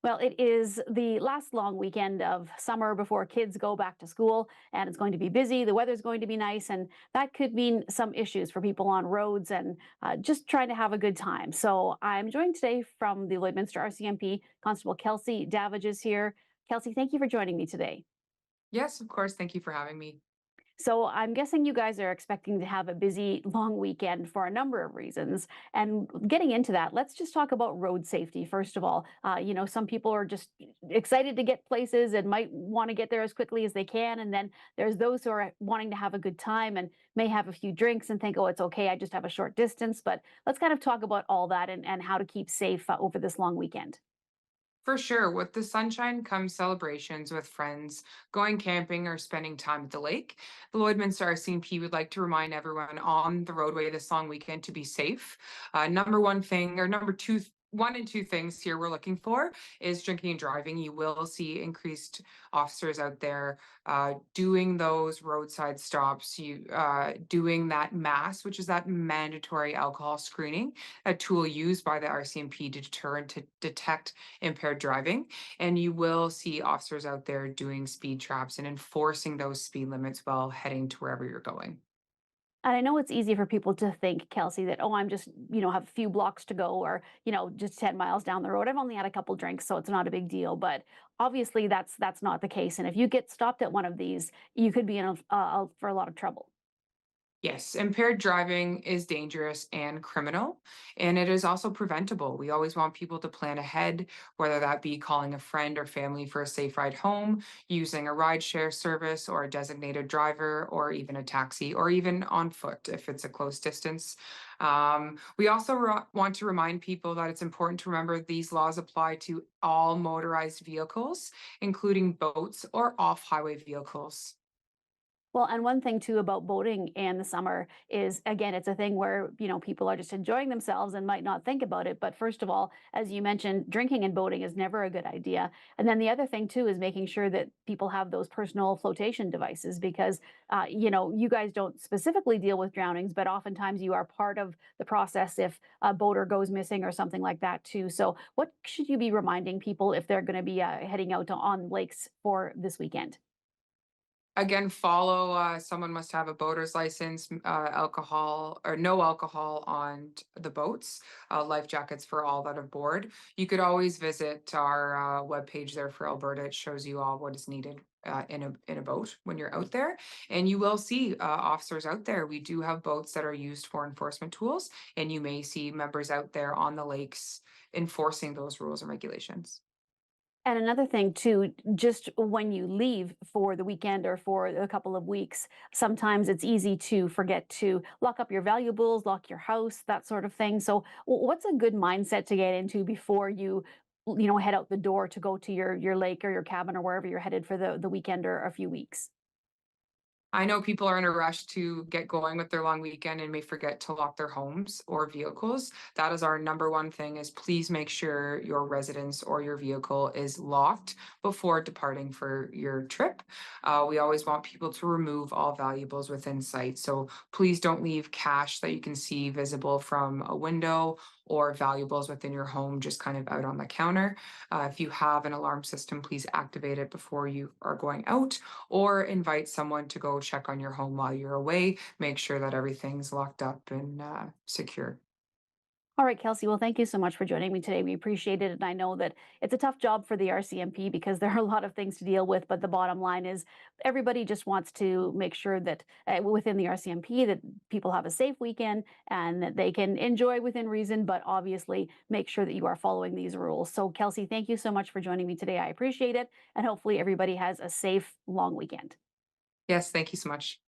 Well, it is the last long weekend of summer before kids go back to school, and it's going to be busy. The weather's going to be nice, and that could mean some issues for people on roads and just trying to have a good time. So I'm joined today from the Lloydminster RCMP. Constable Kelsey Davidge is here. Kelsey, thank you for joining me today. Yes, of course. Thank you for having me. So I'm guessing you guys are expecting to have a busy, long weekend for a number of reasons. And getting into that, let's just talk about road safety first of all. Some people are just excited to get places and might want to get there as quickly as they can, and then there's those who are wanting to have a good time and may have a few drinks and think, "Oh, it's okay, I just have a short distance." But let's kind of talk about all that and how to keep safe over this long weekend. For sure. With the sunshine comes celebrations with friends, going camping, or spending time at the lake. The Lloydminster RCMP would like to remind everyone on the roadway this long weekend to be safe. Number one thing, or number two, one and two things here we're looking for is drinking and driving. You will see increased officers out there doing those roadside stops, doing that MAS, which is that mandatory alcohol screening, a tool used by the RCMP to deter and to detect impaired driving. And you will see officers out there doing speed traps and enforcing those speed limits while heading to wherever you're going. And I know it's easy for people to think, Kelsey, that, oh, I'm just, have a few blocks to go or, just 10 miles down the road. I've only had a couple drinks, so it's not a big deal. But obviously that's not the case. And if you get stopped at one of these, you could be in for a lot of trouble. Yes, impaired driving is dangerous and criminal, and it is also preventable. We always want people to plan ahead, whether that be calling a friend or family for a safe ride home, using a rideshare service or a designated driver, or even a taxi, or even on foot if it's a close distance. We also want to remind people that it's important to remember these laws apply to all motorized vehicles, including boats or off highway vehicles. Well, and one thing too about boating in the summer is, again, it's a thing where, people are just enjoying themselves and might not think about it. But first of all, as you mentioned, drinking and boating is never a good idea. And then the other thing too is making sure that people have those personal flotation devices because, you guys don't specifically deal with drownings, but oftentimes you are part of the process if a boater goes missing or something like that too. So what should you be reminding people if they're going to be heading out on lakes for this weekend? Again, follow, someone must have a boater's license, alcohol or no alcohol on the boats, life jackets for all that are aboard. You could always visit our webpage there for Alberta. It shows you all what is needed in a boat when you're out there, and you will see officers out there. We do have boats that are used for enforcement tools, and you may see members out there on the lakes enforcing those rules and regulations. And another thing too, just when you leave for the weekend or for a couple of weeks, sometimes it's easy to forget to lock up your valuables, lock your house, that sort of thing. So what's a good mindset to get into before you head out the door to go to your lake or your cabin or wherever you're headed for the weekend or a few weeks? I know people are in a rush to get going with their long weekend and may forget to lock their homes or vehicles. That is our number one thing is please make sure your residence or your vehicle is locked before departing for your trip. We always want people to remove all valuables within sight. So please don't leave cash that you can see visible from a window or valuables within your home just kind of out on the counter. If you have an alarm system, please activate it before you are going out or invite someone to go check on your home while you're away. Make sure that everything's locked up and secure. All right, Kelsey. Well, thank you so much for joining me today. We appreciate it. And I know that it's a tough job for the RCMP because there are a lot of things to deal with. But the bottom line is everybody just wants to make sure that within the RCMP that people have a safe weekend and that they can enjoy within reason, but obviously make sure that you are following these rules. So, Kelsey, thank you so much for joining me today. I appreciate it. And hopefully everybody has a safe, long weekend. Yes, thank you so much.